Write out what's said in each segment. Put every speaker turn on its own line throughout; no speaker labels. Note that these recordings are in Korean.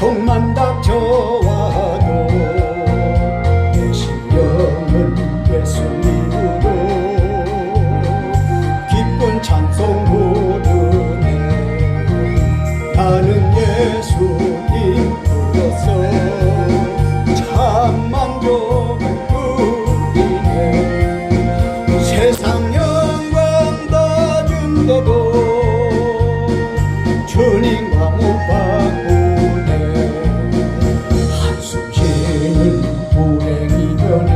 고통만 닥쳐와도 내 심령은 예수님으로 기쁜 찬송 부르네. 나는 예수님 불러서 참 만족을 누리네. 세상 영광 다 준대도 주님과 못 바꾸네. 한숨 쉬는 불행 이변에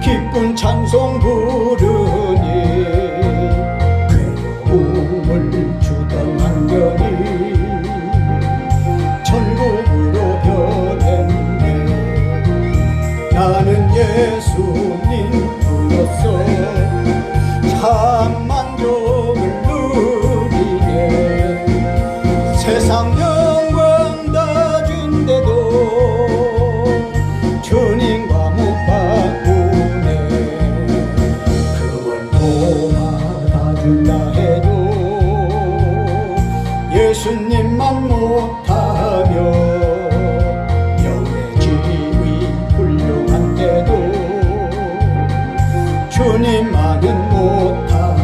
기쁜 찬송 부르니 괴로움을 주던 환경이 천국으로 변했네. 나는 예수님 불렀어 참 만족을 누리네. 세상 영광 다 준대도 주님과 못 바꾸네. 그걸 도와 준다 해도 예수님만 못하며 영의 지위 훌륭한데도 주님만은 못하다.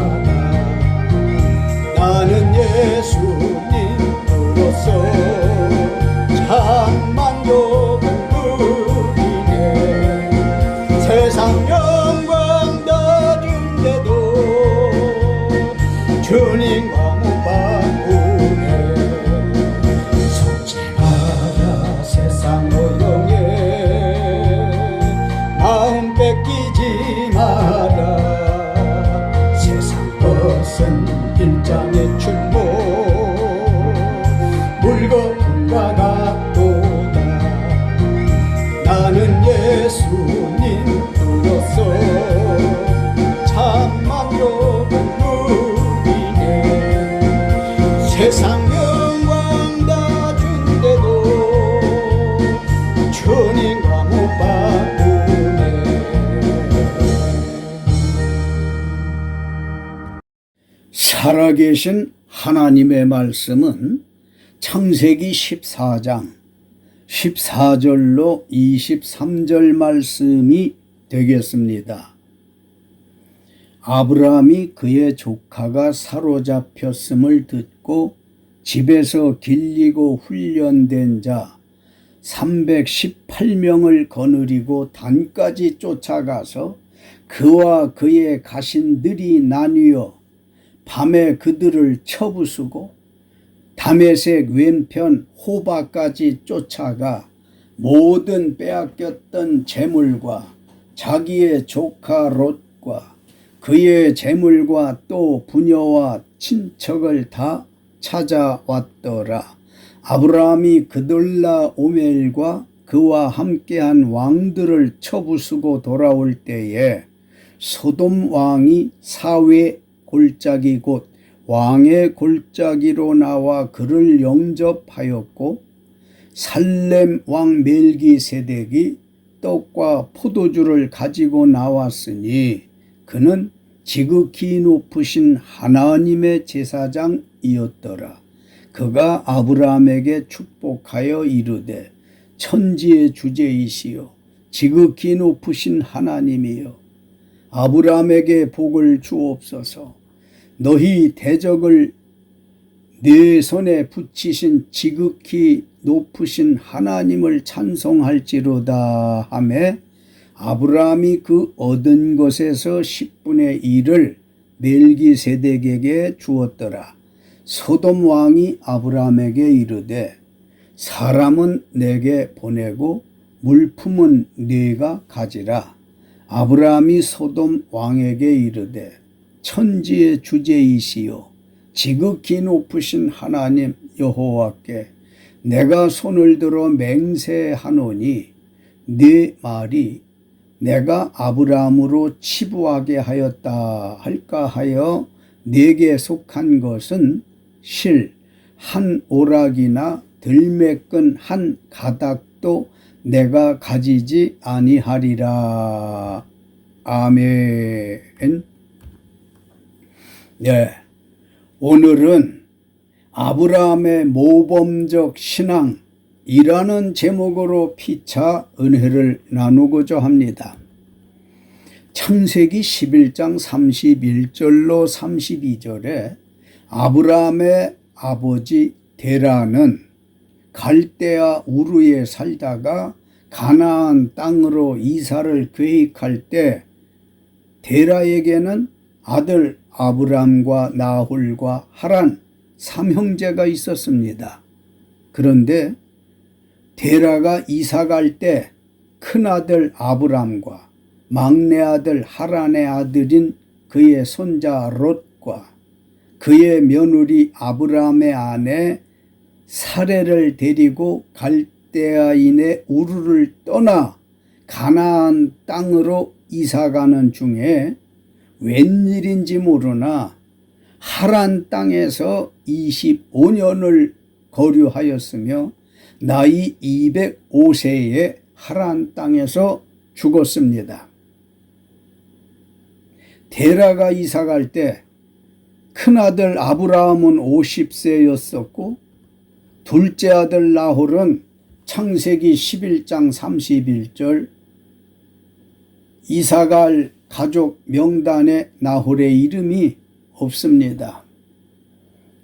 나는 예수님 불러서 참 만족을 누리네. 세상 영광 다 준대도 주님과 못 바꾸네. 속지 마라 세상 노동에 마음 뺏기지 마라. 세상 것은 일장의 출몰 물거품과 같도다. 나는 예수님 불러서 참 만족을 누리네. 세상 영광 다 준대도 주님과 못 바꾸네. 살아계신 하나님의 말씀은 창세기 14장 14절로 23절 말씀이 되겠습니다. 아브라함이 그의 조카가 사로잡혔음을 듣고 집에서 길리고 훈련된 자 318명을 거느리고 단까지 쫓아가서 그와 그의 가신들이 나뉘어 밤에 그들을 쳐부수고 다메섹 왼편 호바까지 쫓아가 모든 빼앗겼던 재물과 자기의 조카 롯과 그의 재물과 또 부녀와 친척을 다 찾아왔더라. 아브라함이 그돌라 오멜과 그와 함께한 왕들을 쳐부수고 돌아올 때에 소돔 왕이 사회 골짜기 곧 왕의 골짜기로 나와 그를 영접하였고 살렘 왕 멜기세덱이 떡과 포도주를 가지고 나왔으니 그는 지극히 높으신 하나님의 제사장이었더라. 그가 아브라함에게 축복하여 이르되 천지의 주제이시여 지극히 높으신 하나님이여 아브라함에게 복을 주옵소서. 너희 대적을 내 손에 붙이신 지극히 높으신 하나님을 찬송할지로다 하매 아브라함이 그 얻은 것에서 10분의 1을 멜기세덱에게 주었더라. 소돔 왕이 아브라함에게 이르되 사람은 내게 보내고 물품은 네가 가지라. 아브라함이 소돔 왕에게 이르되 천지의 주제이시여 지극히 높으신 하나님 여호와께 내가 손을 들어 맹세하노니 네 말이 내가 아브라함으로 치부하게 하였다 할까 하여 네게 속한 것은 실 한 오락이나 들매끈 한 가닥도 내가 가지지 아니하리라. 아멘. 네, 오늘은 아브라함의 모범적 신앙이라는 제목으로 피차 은혜를 나누고자 합니다. 창세기 11장 31절로 32절에 아브라함의 아버지 데라는 갈대아 우르에 살다가 가나안 땅으로 이사를 계획할 때 데라에게는 아들 아브람과 나홀과 하란 삼형제가 있었습니다. 그런데 데라가 이사 갈 때 큰아들 아브람과 막내아들 하란의 아들인 그의 손자 롯과 그의 며느리 아브람의 아내 사레를 데리고 갈대아인의 우르를 떠나 가나안 땅으로 이사가는 중에 웬일인지 모르나 하란 땅에서 25년을 거류하였으며 나이 205세에 하란 땅에서 죽었습니다. 데라가 이사갈 때 큰아들 아브라함은 50세였었고 둘째 아들 나홀은 창세기 11장 31절 이사갈 가족 명단에 나홀의 이름이 없습니다.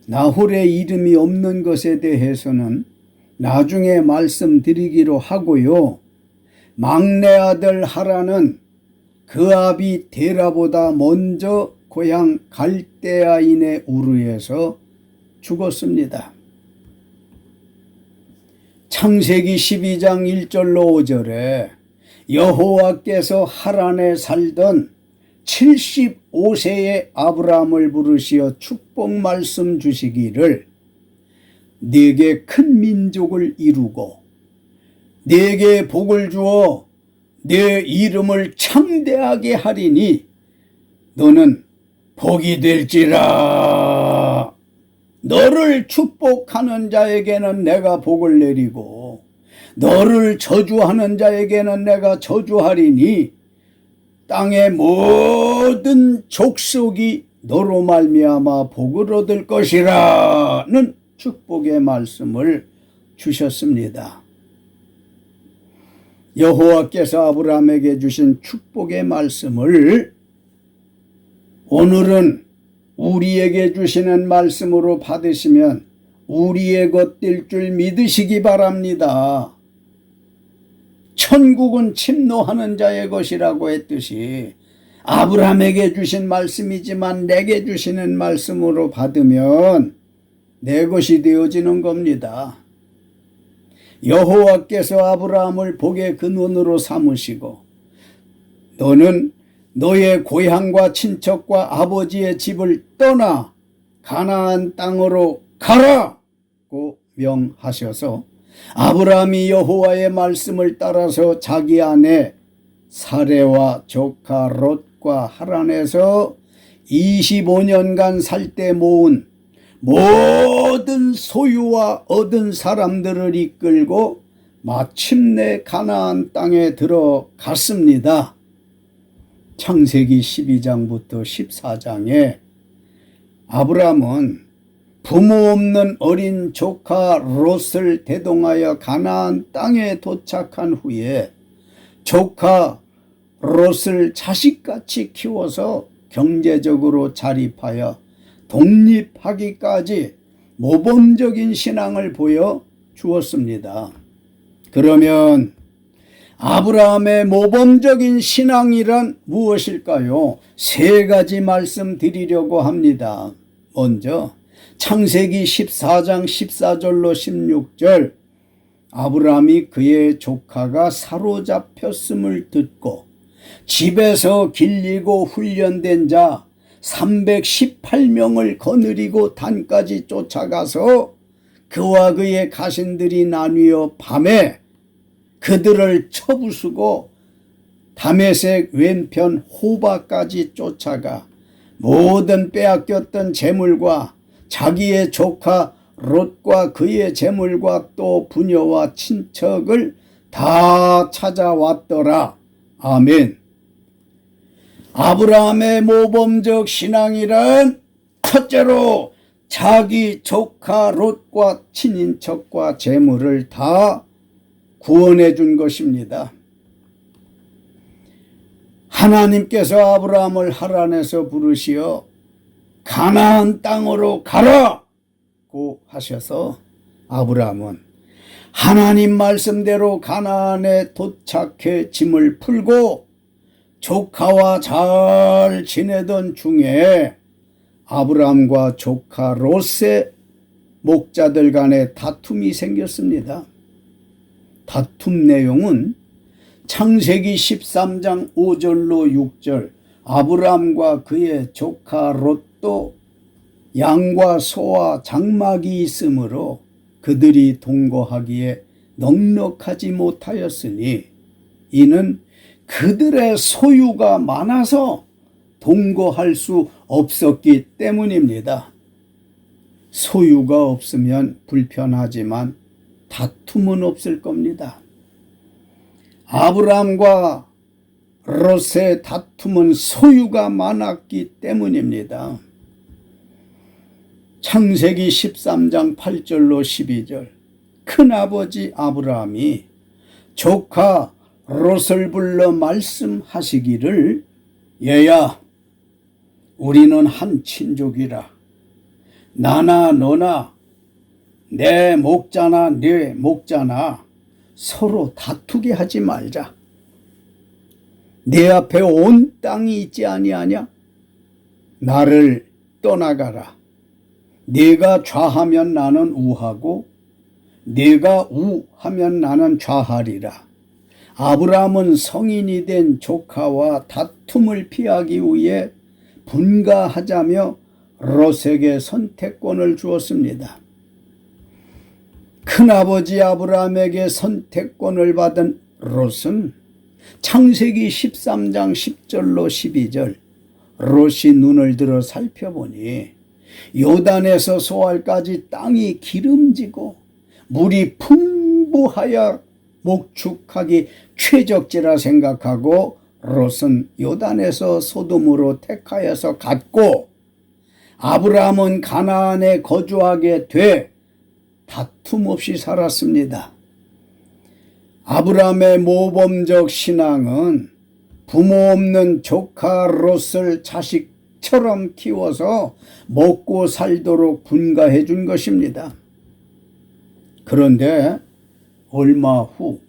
나홀의 이름이 없는 것에 대해서는 나중에 말씀드리기로 하고요. 막내 아들 하란은 그 아비 데라보다 먼저 고향 갈대아인의 우르에서 죽었습니다. 창세기 12장 1절로 5절에 여호와께서 하란에 살던 75세의 아브라함을 부르시어 축복 말씀 주시기를 네게 큰 민족을 이루고 네게 복을 주어 네 이름을 창대하게 하리니 너는 복이 될지라. 너를 축복하는 자에게는 내가 복을 내리고 너를 저주하는 자에게는 내가 저주하리니 땅의 모든 족속이 너로 말미암아 복을 얻을 것이라는 축복의 말씀을 주셨습니다. 여호와께서 아브라함에게 주신 축복의 말씀을 오늘은 우리에게 주시는 말씀으로 받으시면 우리의 것 될 줄 믿으시기 바랍니다. 천국은 침노하는 자의 것이라고 했듯이 아브라함에게 주신 말씀이지만 내게 주시는 말씀으로 받으면 내 것이 되어지는 겁니다. 여호와께서 아브라함을 복의 근원으로 삼으시고 너는 너의 고향과 친척과 아버지의 집을 떠나 가나안 땅으로 가라고 명하셔서 아브라함이 여호와의 말씀을 따라서 자기 아내 사레와 조카 롯과 하란에서 25년간 살 때 모은 모든 소유와 얻은 사람들을 이끌고 마침내 가나안 땅에 들어갔습니다. 창세기 12장부터 14장에 아브라함은 부모 없는 어린 조카 롯을 대동하여 가나안 땅에 도착한 후에 조카 롯을 자식같이 키워서 경제적으로 자립하여 독립하기까지 모범적인 신앙을 보여 주었습니다. 그러면 아브라함의 모범적인 신앙이란 무엇일까요? 세 가지 말씀드리려고 합니다. 먼저 창세기 14장 14절로 16절 아브라함이 그의 조카가 사로잡혔음을 듣고 집에서 길리고 훈련된 자 318명을 거느리고 단까지 쫓아가서 그와 그의 가신들이 나뉘어 밤에 그들을 쳐부수고 다메섹 왼편 호바까지 쫓아가 모든 빼앗겼던 재물과 자기의 조카 롯과 그의 재물과 또 부녀와 친척을 다 찾아왔더라. 아멘. 아브라함의 모범적 신앙이란 첫째로 자기 조카 롯과 친인척과 재물을 다 구원해 준 것입니다. 하나님께서 아브라함을 하란에서 부르시어 가나안 땅으로 가라고 하셔서 아브라함은 하나님 말씀대로 가나안에 도착해 짐을 풀고 조카와 잘 지내던 중에 아브라함과 조카 롯의 목자들 간에 다툼이 생겼습니다. 다툼 내용은 창세기 13장 5절로 6절, 아브라함과 그의 조카 롯도 양과 소와 장막이 있으므로 그들이 동거하기에 넉넉하지 못하였으니 이는 그들의 소유가 많아서 동거할 수 없었기 때문입니다. 소유가 없으면 불편하지만 다툼은 없을 겁니다. 아브라함과 롯의 다툼은 소유가 많았기 때문입니다. 창세기 13장 8절로 12절, 큰아버지 아브라함이 조카 롯을 불러 말씀하시기를 얘야, 우리는 한 친족이라 나나 너나 내 목자나 네 목자나 서로 다투게 하지 말자. 내 앞에 온 땅이 있지 아니하냐? 나를 떠나가라. 네가 좌하면 나는 우하고 네가 우하면 나는 좌하리라. 아브라함은 성인이 된 조카와 다툼을 피하기 위해 분가하자며 롯에게 선택권을 주었습니다. 큰아버지 아브라함에게 선택권을 받은 롯은 창세기 13장 10절로 12절, 롯이 눈을 들어 살펴보니 요단에서 소알까지 땅이 기름지고 물이 풍부하여 목축하기 최적지라 생각하고 롯은 요단에서 소돔으로 택하여서 갔고 아브라함은 가나안에 거주하게 돼 다툼 없이 살았습니다. 아브라함의 모범적 신앙은 부모 없는 조카 롯을 자식처럼 키워서 먹고 살도록 분가해 준 것입니다. 그런데 얼마 후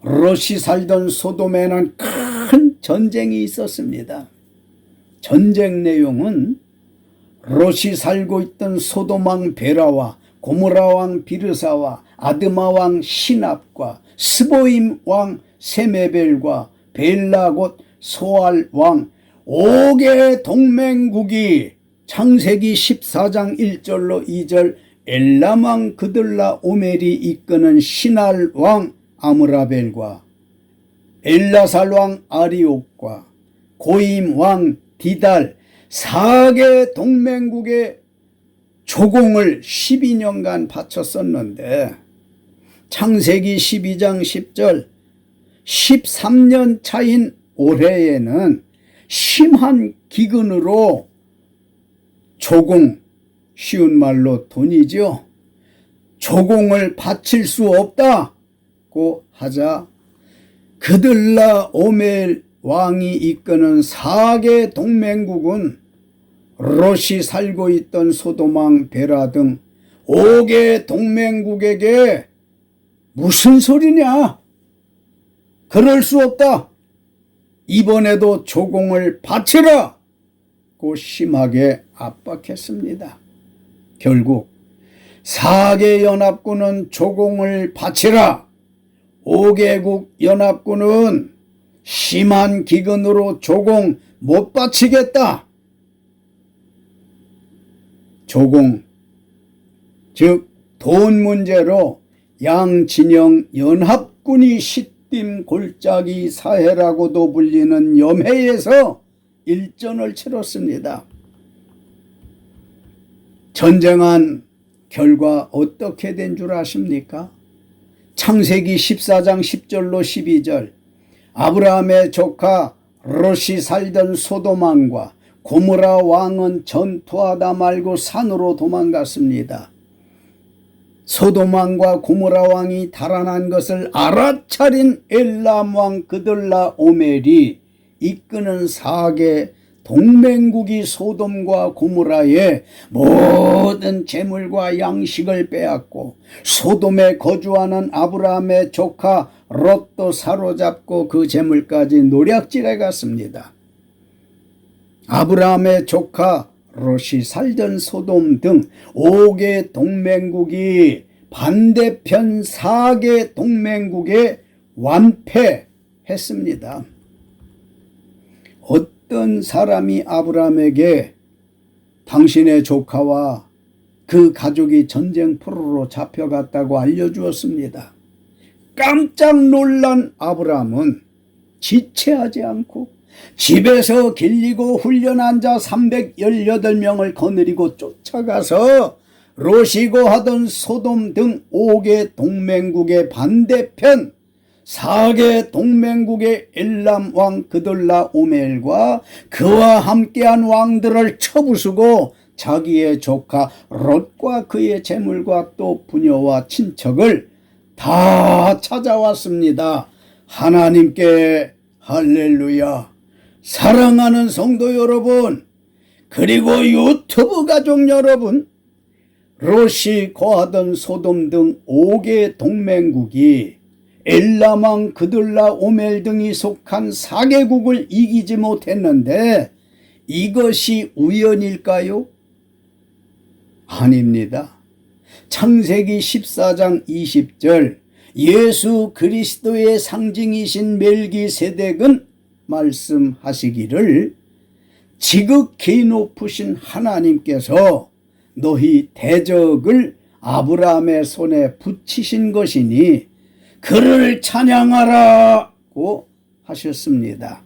롯이 살던 소돔에는 큰 전쟁이 있었습니다. 전쟁 내용은 롯이 살고 있던 소돔 왕 베라와 고모라 왕 비르사와 아드마 왕 시납과 스보임 왕 세메벨과 벨라 곧 소알 왕 5개 동맹국이 창세기 14장 1절로 2절 엘람 왕 그들라 오멜이 이끄는 시날 왕 아므라벨과 엘라살 왕 아리옥과 고임 왕 디달 4개 동맹국의 조공을 12년간 바쳤었는데 창세기 12장 10절 13년 차인 올해에는 심한 기근으로 조공, 쉬운 말로 돈이죠. 조공을 바칠 수 없다고 하자 그들라 오멜 왕이 이끄는 4개 동맹국은 롯이 살고 있던 소돔 왕 베라 등 5개 동맹국에게 무슨 소리냐? 그럴 수 없다. 이번에도 조공을 바치라. 고 심하게 압박했습니다. 결국 4개 연합군은 조공을 바치라. 5개국 연합군은 심한 기근으로 조공 못 바치겠다. 조공, 즉 돈 문제로 양진영 연합군이 시딤 골짜기 사해라고도 불리는 염해에서 일전을 치렀습니다. 전쟁한 결과 어떻게 된 줄 아십니까? 창세기 14장 10절로 12절 아브라함의 조카 롯이 살던 소돔 왕과 고모라 왕은 전투하다 말고 산으로 도망갔습니다. 소돔 왕과 고모라 왕이 달아난 것을 알아차린 엘람 왕 그돌라 오멜이 이끄는 4개 동맹국이 소돔과 고모라의 모든 재물과 양식을 빼앗고 소돔에 거주하는 아브라함의 조카 롯도 사로잡고 그 재물까지 노략질해 갔습니다. 아브라함의 조카 롯이 살던 소돔 등 5개 동맹국이 반대편 4개 동맹국에 완패했습니다. 어떤 사람이 아브라함에게 당신의 조카와 그 가족이 전쟁 포로로 잡혀갔다고 알려주었습니다. 깜짝 놀란 아브라함은 지체하지 않고 집에서 길리고 훈련한 자 318명을 거느리고 쫓아가서 롯이 거하던 소돔 등 5개 동맹국의 반대편 4개 동맹국의 엘람 왕 그돌라 오멜과 그와 함께한 왕들을 쳐부수고 자기의 조카 롯과 그의 재물과 또 부녀와 친척을 다 찾아왔습니다. 하나님께 할렐루야. 사랑하는 성도 여러분, 그리고 유튜브 가족 여러분, 롯이 거하던 소돔 등 5개 동맹국이 엘람 왕 그돌라 오멜 등이 속한 4개국을 이기지 못했는데 이것이 우연일까요? 아닙니다. 창세기 14장 20절 예수 그리스도의 상징이신 멜기세덱은 말씀하시기를 지극히 높으신 하나님께서 너희 대적을 아브라함의 손에 붙이신 것이니 그를 찬양하라고 하셨습니다.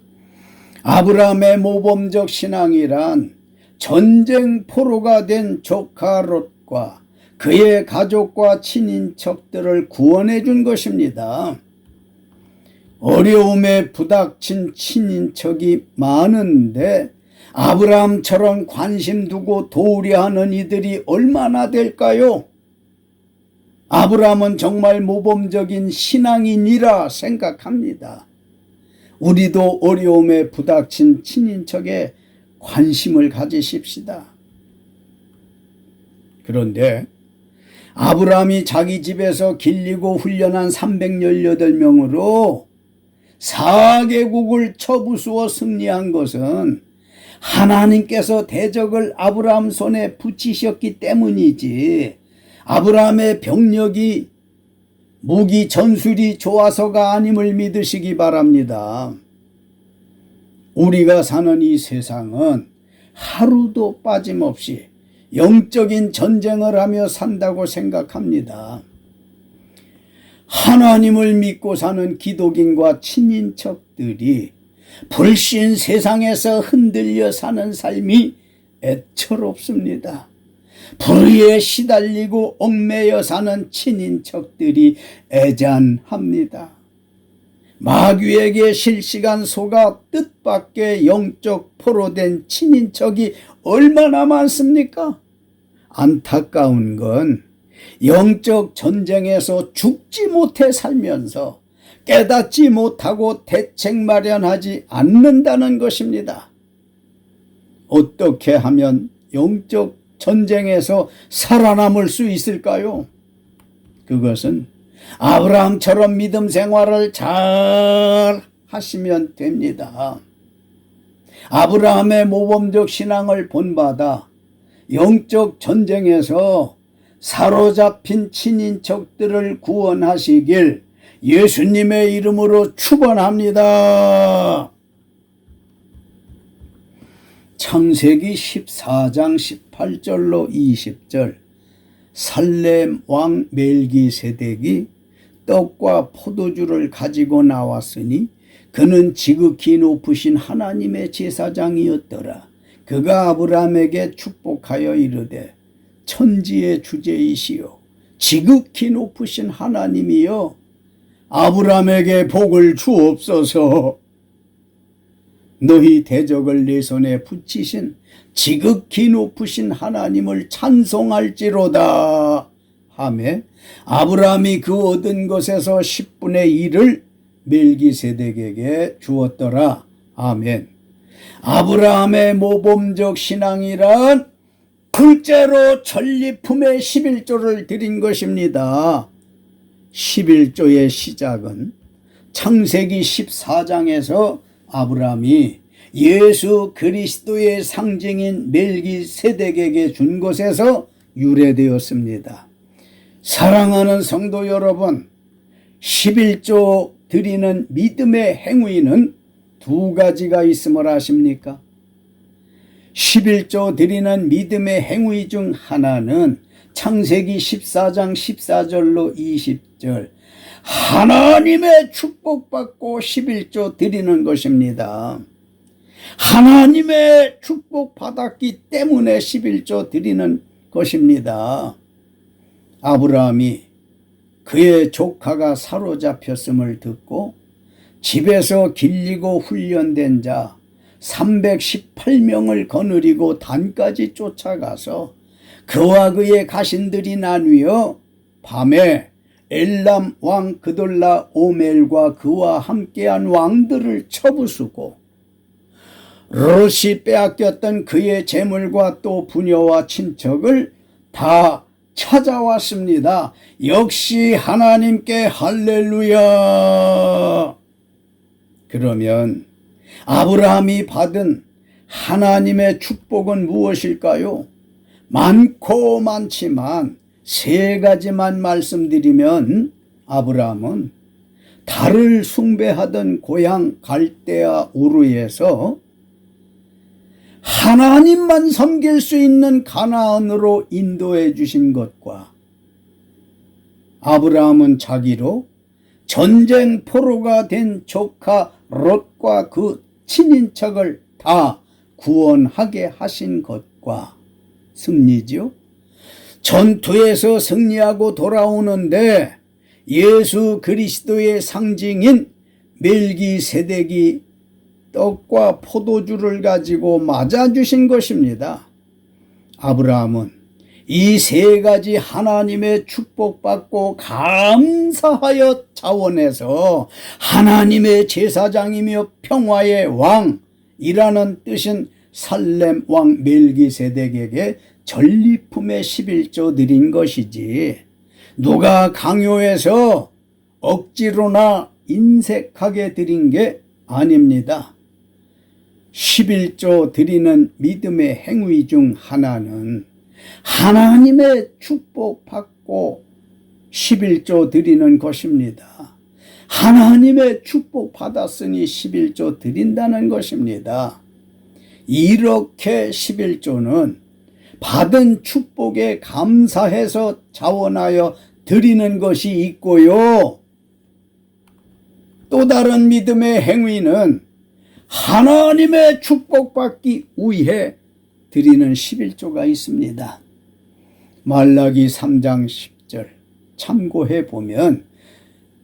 아브라함의 모범적 신앙이란 전쟁 포로가 된 조카 롯과 그의 가족과 친인척들을 구원해 준 것입니다. 어려움에 부닥친 친인척이 많은데 아브라함처럼 관심 두고 도우려 하는 이들이 얼마나 될까요? 아브라함은 정말 모범적인 신앙인이라 생각합니다. 우리도 어려움에 부닥친 친인척에 관심을 가지십시다. 그런데 아브라함이 자기 집에서 길리고 훈련한 318명으로 4개국을 쳐부수어 승리한 것은 하나님께서 대적을 아브라함 손에 붙이셨기 때문이지 아브라함의 병력이 무기 전술이 좋아서가 아님을 믿으시기 바랍니다. 우리가 사는 이 세상은 하루도 빠짐없이 영적인 전쟁을 하며 산다고 생각합니다. 하나님을 믿고 사는 기독인과 친인척들이 불신 세상에서 흔들려 사는 삶이 애처롭습니다. 불의에 시달리고 얽매여 사는 친인척들이 애잔합니다. 마귀에게 실시간 속아 뜻밖의 영적 포로된 친인척이 얼마나 많습니까? 안타까운 건 영적 전쟁에서 죽지 못해 살면서 깨닫지 못하고 대책 마련하지 않는다는 것입니다. 어떻게 하면 영적 전쟁에서 살아남을 수 있을까요? 그것은 아브라함처럼 믿음 생활을 잘 하시면 됩니다. 아브라함의 모범적 신앙을 본받아 영적 전쟁에서 사로잡힌 친인척들을 구원하시길 예수님의 이름으로 축원합니다. 창세기 14장 18절로 20절 살렘 왕 멜기세덱이 떡과 포도주를 가지고 나왔으니 그는 지극히 높으신 하나님의 제사장이었더라. 그가 아브라함에게 축복하여 이르되 천지의 주제이시요 지극히 높으신 하나님이여 아브라함에게 복을 주옵소서. 너희 대적을 내 손에 붙이신 지극히 높으신 하나님을 찬송할지로다 하매 아브라함이 그 얻은 것에서 10분의 1을 멜기세덱에게 주었더라. 아멘. 아브라함의 모범적 신앙이란 둘째로 전리품의 11조를 드린 것입니다. 11조의 시작은 창세기 14장에서 아브라함이 예수 그리스도의 상징인 멜기세덱에게 준 것에서 유래되었습니다. 사랑하는 성도 여러분, 11조 드리는 믿음의 행위는 두 가지가 있음을 아십니까? 11조 드리는 믿음의 행위 중 하나는 창세기 14장 14절로 20절 하나님의 축복받고 11조 드리는 것입니다. 하나님의 축복받았기 때문에 11조 드리는 것입니다. 아브라함이 그의 조카가 사로잡혔음을 듣고 집에서 길리고 훈련된 자 318명을 거느리고 단까지 쫓아가서 그와 그의 가신들이 나뉘어 밤에 엘람 왕 그돌라 오멜과 그와 함께한 왕들을 쳐부수고 롯이 빼앗겼던 그의 재물과 또 부녀와 친척을 다 찾아왔습니다. 역시 하나님께 할렐루야. 그러면 아브라함이 받은 하나님의 축복은 무엇일까요? 많고 많지만 세 가지만 말씀드리면 아브라함은 달을 숭배하던 고향 갈대아 우르에서 하나님만 섬길 수 있는 가나안으로 인도해 주신 것과 아브라함은 자기로 전쟁 포로가 된 조카 롯과 그 친인척을 다 구원하게 하신 것과 승리지요. 전투에서 승리하고 돌아오는데 예수 그리스도의 상징인 멜기세덱이 떡과 포도주를 가지고 맞아주신 것입니다. 아브라함은 이 세 가지 하나님의 축복받고 감사하여 자원해서 하나님의 제사장이며 평화의 왕이라는 뜻인 살렘 왕 멜기세덱에게 전리품의 11조 드린 것이지 누가 강요해서 억지로나 인색하게 드린 게 아닙니다. 11조 드리는 믿음의 행위 중 하나는 하나님의 축복받고 11조 드리는 것입니다. 하나님의 축복받았으니 11조 드린다는 것입니다. 이렇게 11조는 받은 축복에 감사해서 자원하여 드리는 것이 있고요. 또 다른 믿음의 행위는 하나님의 축복받기 위해 드리는 11조가 있습니다. 말라기 3장 10절 참고해 보면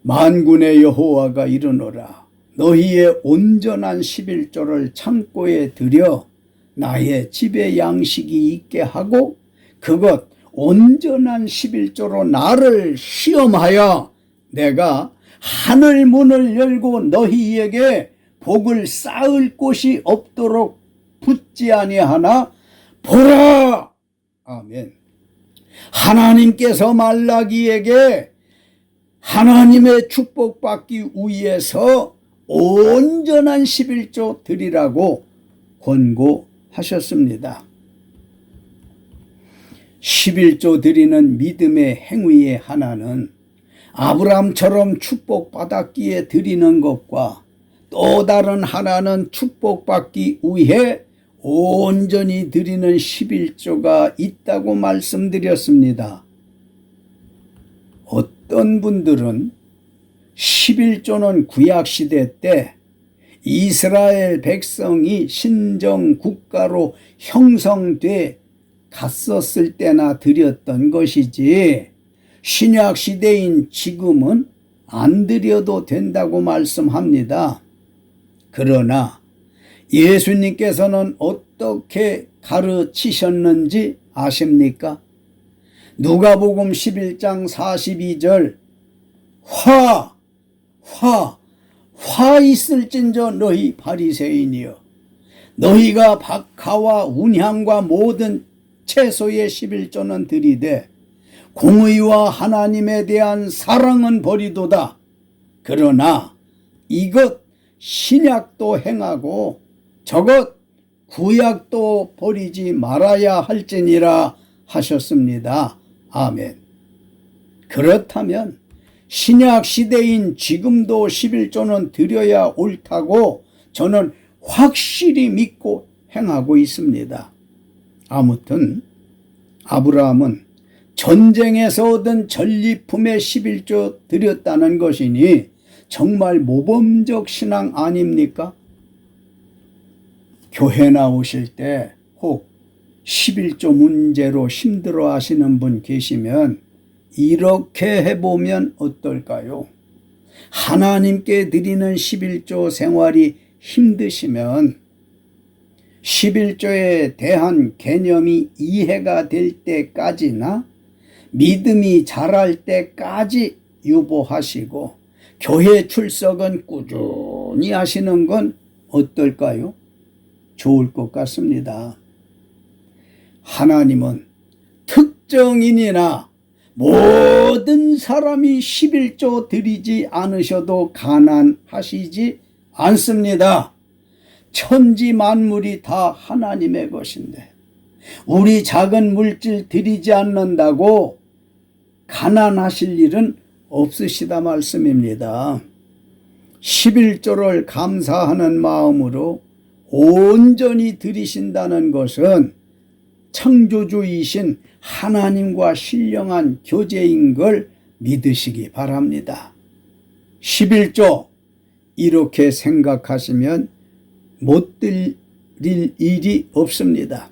만군의 여호와가 이르노라 너희의 온전한 11조를 창고에 들여 나의 집에 양식이 있게 하고 그것 온전한 11조로 나를 시험하여 내가 하늘 문을 열고 너희에게 복을 쌓을 곳이 없도록 붙지 아니하나 보라. 아멘. 하나님께서 말라기에게 하나님의 축복받기 위해서 온전한 11조 드리라고 권고하셨습니다. 11조 드리는 믿음의 행위의 하나는 아브라함처럼 축복받았기에 드리는 것과 또 다른 하나는 축복받기 위해 온전히 드리는 11조가 있다고 말씀드렸습니다. 어떤 분들은 11조는 구약시대 때 이스라엘 백성이 신정 국가로 형성돼 갔었을 때나 드렸던 것이지 신약 시대인 지금은 안 드려도 된다고 말씀합니다. 그러나 예수님께서는 어떻게 가르치셨는지 아십니까? 누가복음 11장 42절 화 있을진저 너희 바리새인이여 너희가 박하와 운향과 모든 채소의 11조는 드리되 공의와 하나님에 대한 사랑은 버리도다. 그러나 이것 신약도 행하고 저것 구약도 버리지 말아야 할지니라 하셨습니다. 아멘. 그렇다면 신약 시대인 지금도 11조는 드려야 옳다고 저는 확실히 믿고 행하고 있습니다. 아무튼 아브라함은 전쟁에서 얻은 전리품의 11조 드렸다는 것이니 정말 모범적 신앙 아닙니까? 교회 나오실 때 혹 11조 문제로 힘들어 하시는 분 계시면 이렇게 해보면 어떨까요? 하나님께 드리는 11조 생활이 힘드시면 11조에 대한 개념이 이해가 될 때까지나 믿음이 자랄 때까지 유보하시고 교회 출석은 꾸준히 하시는 건 어떨까요? 좋을 것 같습니다. 하나님은 특정인이나 모든 사람이 11조 드리지 않으셔도 가난하시지 않습니다. 천지 만물이 다 하나님의 것인데 우리 작은 물질 드리지 않는다고 가난하실 일은 없으시다 말씀입니다. 11조를 감사하는 마음으로 온전히 드리신다는 것은 창조주이신 하나님과 신령한 교제인 걸 믿으시기 바랍니다. 11조 이렇게 생각하시면 못 드릴 일이 없습니다.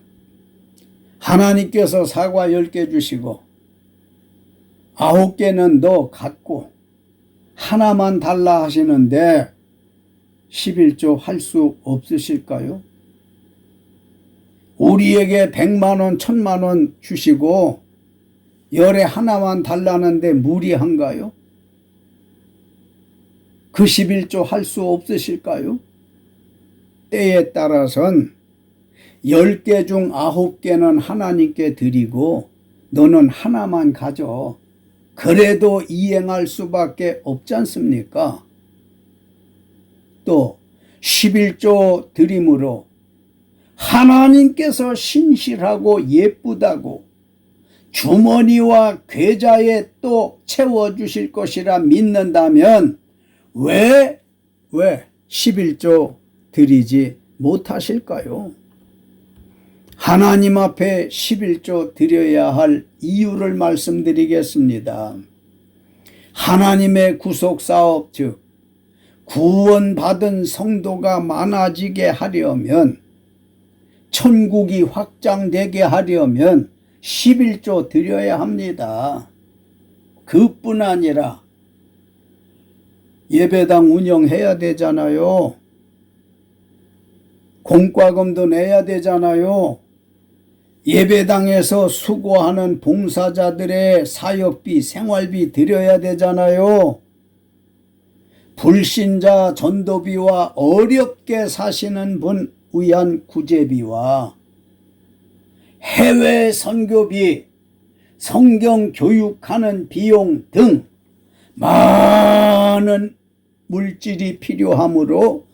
하나님께서 사과 10개 주시고 9개는 너 갖고 하나만 달라 하시는데 11조 할 수 없으실까요? 우리에게 100만 원, 1000만 원 주시고 열에 하나만 달라는데 무리한가요? 그 11조 할 수 없으실까요? 때에 따라선 10개 중 9개는 하나님께 드리고 너는 하나만 가져. 그래도 이행할 수밖에 없지 않습니까? 또 11조 드림으로 하나님께서 신실하고 예쁘다고 주머니와 계좌에 또 채워주실 것이라 믿는다면 왜 11조 드리지 못하실까요? 하나님 앞에 11조 드려야 할 이유를 말씀드리겠습니다. 하나님의 구속사업 즉 구원받은 성도가 많아지게 하려면 천국이 확장되게 하려면 11조 드려야 합니다. 그뿐 아니라 예배당 운영해야 되잖아요. 공과금도 내야 되잖아요. 예배당에서 수고하는 봉사자들의 사역비, 생활비 드려야 되잖아요. 불신자 전도비와 어렵게 사시는 분 위한 구제비와 해외 선교비, 성경 교육하는 비용 등 많은 물질이 필요하므로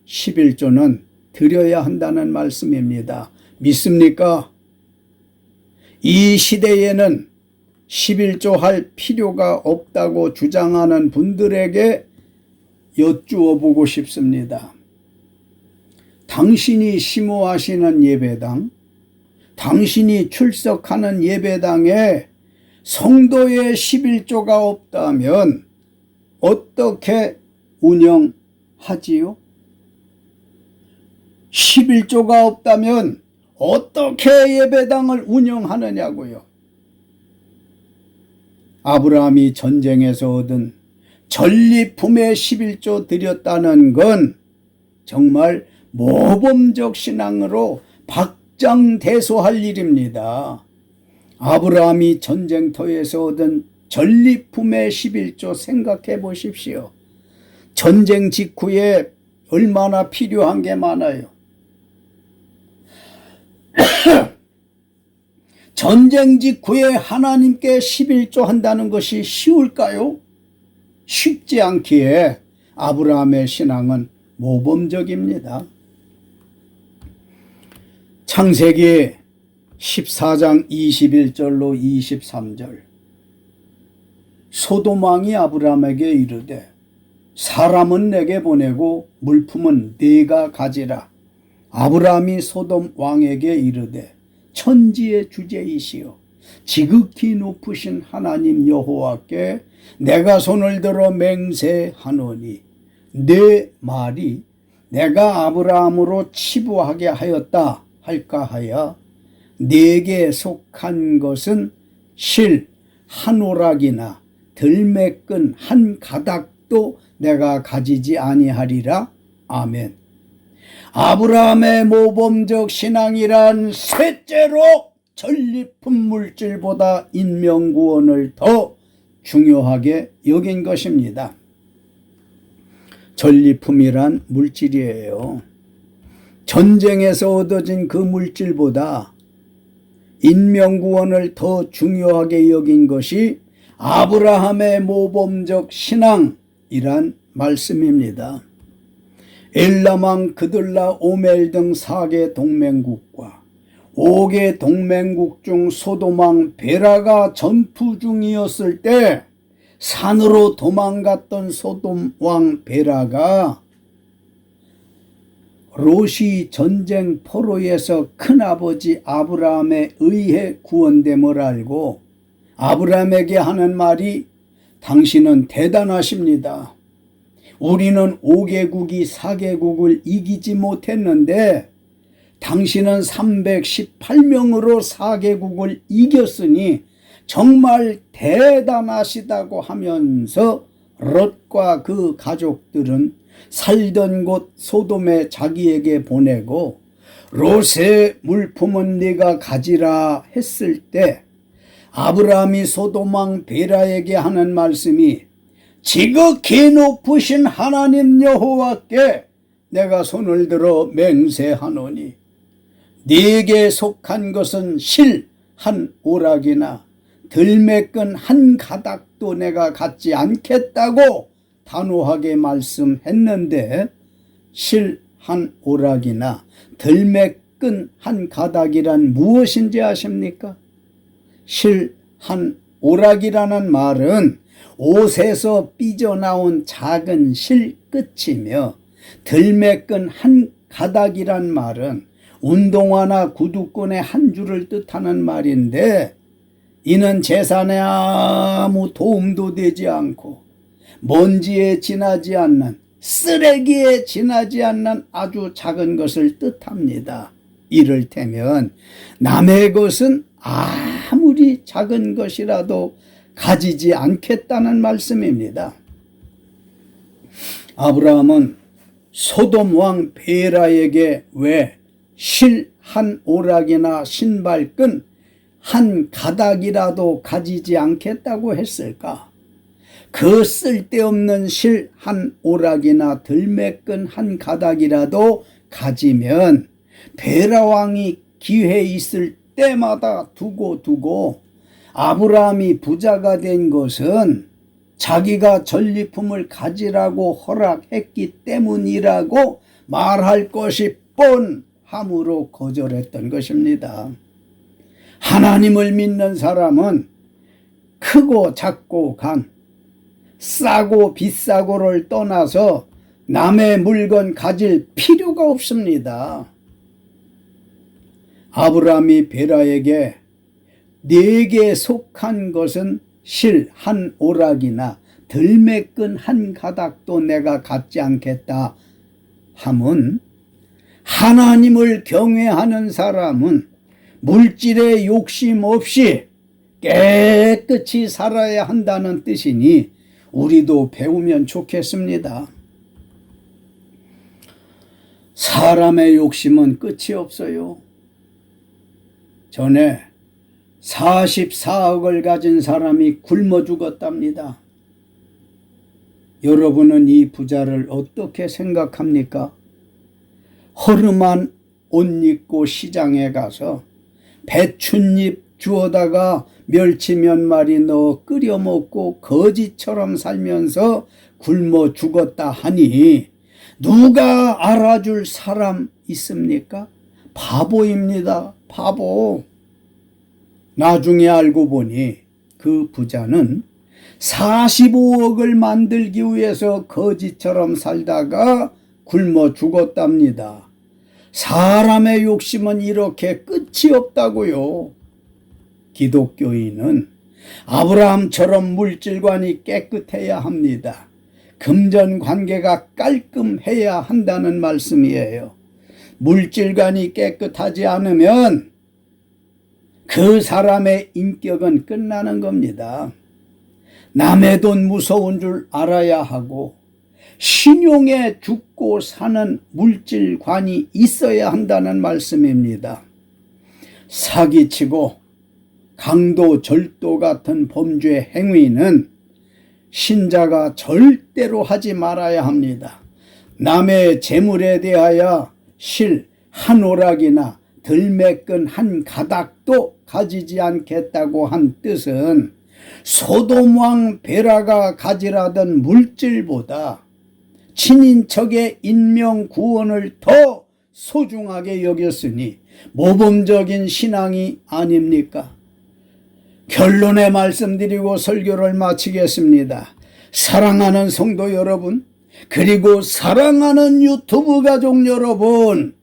11조는 드려야 한다는 말씀입니다. 믿습니까? 이 시대에는 11조 할 필요가 없다고 주장하는 분들에게 여쭈어 보고 싶습니다. 당신이 심호하시는 예배당, 당신이 출석하는 예배당에 성도의 11조가 없다면 어떻게 운영하지요? 11조가 없다면 어떻게 예배당을 운영하느냐고요. 아브라함이 전쟁에서 얻은 전리품의 11조 드렸다는 건 정말 모범적 신앙으로 박장대소할 일입니다. 아브라함이 전쟁터에서 얻은 전리품의 11조 생각해 보십시오. 전쟁 직후에 얼마나 필요한 게 많아요. 전쟁 직후에 하나님께 11조 한다는 것이 쉬울까요? 쉽지 않기에 아브라함의 신앙은 모범적입니다. 창세기 14장 21절로 23절. 소돔 왕이 아브라함에게 이르되 사람은 내게 보내고 물품은 네가 가지라. 아브라함이 소돔 왕에게 이르되 천지의 주제이시여 지극히 높으신 하나님 여호와께 내가 손을 들어 맹세하노니 내 말이 내가 아브라함으로 치부하게 하였다 할까 하여 네게 속한 것은 실 한 오락이나 들매끈 한 가닥도 내가 가지지 아니하리라. 아멘. 아브라함의 모범적 신앙이란 셋째로 전리품 물질보다 인명구원을 더 중요하게 여긴 것입니다. 전리품이란 물질이에요. 전쟁에서 얻어진 그 물질보다 인명구원을 더 중요하게 여긴 것이 아브라함의 모범적 신앙이란 말씀입니다. 엘람왕 그들라 오멜 등 4개 동맹국과 5개 동맹국 중 소돔왕 베라가 전투 중이었을 때 산으로 도망갔던 소돔왕 베라가 롯이 전쟁 포로에서 큰아버지 아브라함에 의해 구원됨을 알고 아브라함에게 하는 말이 당신은 대단하십니다. 우리는 5개국이 4개국을 이기지 못했는데 당신은 318명으로 4개국을 이겼으니 정말 대단하시다고 하면서 롯과 그 가족들은 살던 곳 소돔에 자기에게 보내고 롯의 물품은 네가 가지라 했을 때 아브라함이 소돔 왕 베라에게 하는 말씀이 지극히 높으신 하나님 여호와께 내가 손을 들어 맹세하노니 네게 속한 것은 실 한 오락이나 들매끈 한 가닥도 내가 갖지 않겠다고 단호하게 말씀했는데 실 한 오락이나 들매끈 한 가닥이란 무엇인지 아십니까? 실 한 오락이라는 말은 옷에서 삐져나온 작은 실 끝이며 들매끈 한 가닥이란 말은 운동화나 구두끈의 한 줄을 뜻하는 말인데 이는 재산에 아무 도움도 되지 않고 먼지에 지나지 않는 쓰레기에 지나지 않는 아주 작은 것을 뜻합니다. 이를테면 남의 것은 아무리 작은 것이라도 가지지 않겠다는 말씀입니다. 아브라함은 소돔 왕 베라에게 왜 실 한 오락이나 신발끈 한 가닥이라도 가지지 않겠다고 했을까? 그 쓸데없는 실 한 오락이나 들매끈 한 가닥이라도 가지면 베라 왕이 기회 있을 때마다 두고 아브라함이 부자가 된 것은 자기가 전리품을 가지라고 허락했기 때문이라고 말할 것이 뻔함으로 거절했던 것입니다. 하나님을 믿는 사람은 크고 작고 간, 싸고 비싸고를 떠나서 남의 물건 가질 필요가 없습니다. 아브라함이 베라에게 네게 속한 것은 실 한 오락이나 들매끈 한 가닥도 내가 갖지 않겠다 함은 하나님을 경외하는 사람은 물질에 욕심 없이 깨끗이 살아야 한다는 뜻이니 우리도 배우면 좋겠습니다. 사람의 욕심은 끝이 없어요. 전에 44억을 가진 사람이 굶어 죽었답니다. 여러분은 이 부자를 어떻게 생각합니까? 허름한 옷 입고 시장에 가서 배춧잎 주워다가 멸치 몇 마리 넣어 끓여 먹고 거지처럼 살면서 굶어 죽었다 하니 누가 알아줄 사람 있습니까? 바보입니다. 바보. 나중에 알고 보니 그 부자는 45억을 만들기 위해서 거지처럼 살다가 굶어 죽었답니다. 사람의 욕심은 이렇게 끝이 없다고요. 기독교인은 아브라함처럼 물질관이 깨끗해야 합니다. 금전 관계가 깔끔해야 한다는 말씀이에요. 물질관이 깨끗하지 않으면 그 사람의 인격은 끝나는 겁니다. 남의 돈 무서운 줄 알아야 하고 신용에 죽고 사는 물질관이 있어야 한다는 말씀입니다. 사기치고 강도 절도 같은 범죄 행위는 신자가 절대로 하지 말아야 합니다. 남의 재물에 대하여 실 한 오락이나 들매끈 한 가닥도 가지지 않겠다고 한 뜻은 소돔왕 베라가 가지라던 물질보다 친인척의 인명 구원을 더 소중하게 여겼으니 모범적인 신앙이 아닙니까? 결론에 말씀드리고 설교를 마치겠습니다. 사랑하는 성도 여러분, 그리고 사랑하는 유튜브 가족 여러분,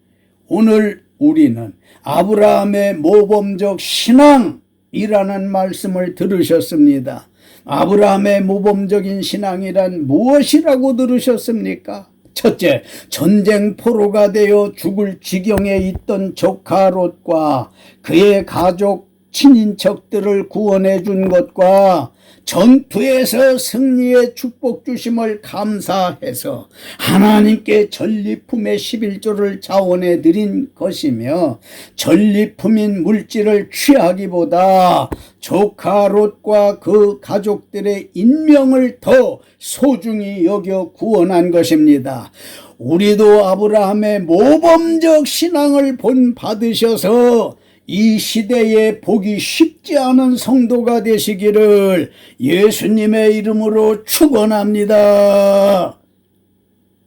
오늘 우리는 아브라함의 모범적 신앙이라는 말씀을 들으셨습니다. 아브라함의 모범적인 신앙이란 무엇이라고 들으셨습니까? 첫째, 전쟁 포로가 되어 죽을 지경에 있던 조카 롯과 그의 가족 친인척들을 구원해 준 것과 전투에서 승리의 축복 주심을 감사해서 하나님께 전리품의 11조를 자원해 드린 것이며, 전리품인 물질을 취하기보다 조카 롯과 그 가족들의 인명을 더 소중히 여겨 구원한 것입니다. 우리도 아브라함의 모범적 신앙을 본받으셔서 이 시대에 보기 쉽지 않은 성도가 되시기를 예수님의 이름으로 축원합니다.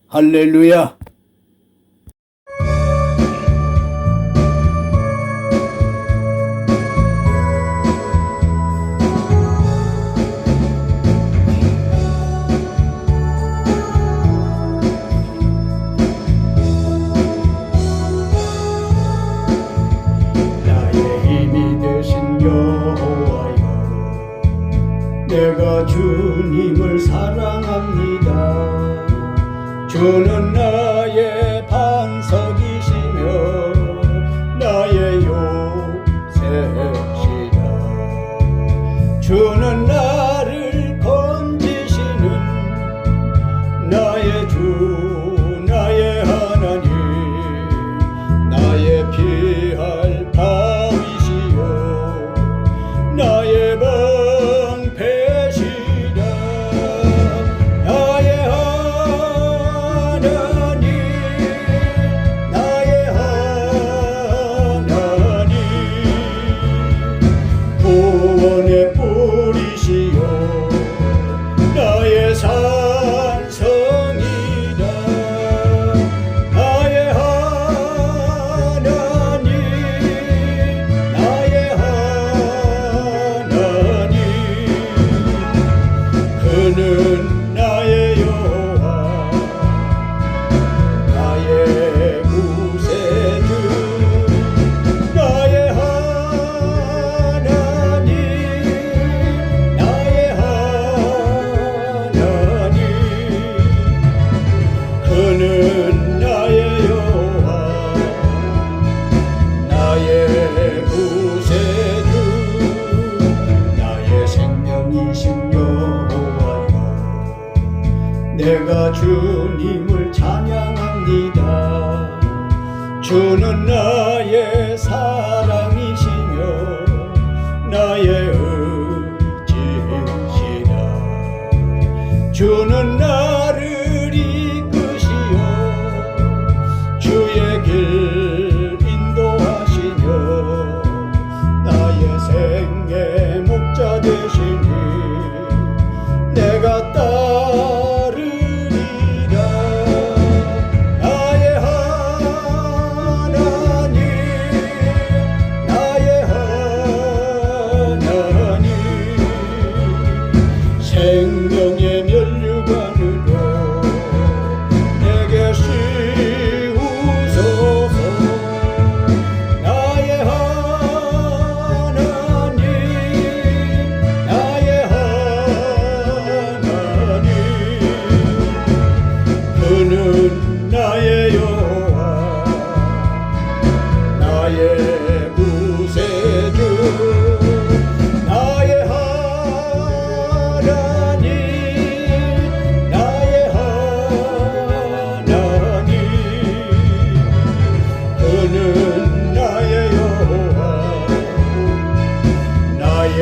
할렐루야.
내가 주님을 사랑합니다. 주는 나의 반석이시며 나의 요새시다. 주는 나를 건지시는 나의 주, 나의 하나님, 나의 피할 바위시요 나의 방패시다. 나의 하나님 내가 주님을 찬양합니다. 주는 나의 사랑이시며 나의 의지시다. 주는 나를 이끄시어 주의 길 인도하시며 나의 생애 목자 되시니 내가 따르리라. 나의 하나님 나의 하나님 생명의 면류관으로 내게 씌우소서. 나의 하나님 나의 하나님 그는 나의 여호와 나의 구세주 나의 하나님 나의 하나님 그는 나의 여호와 나의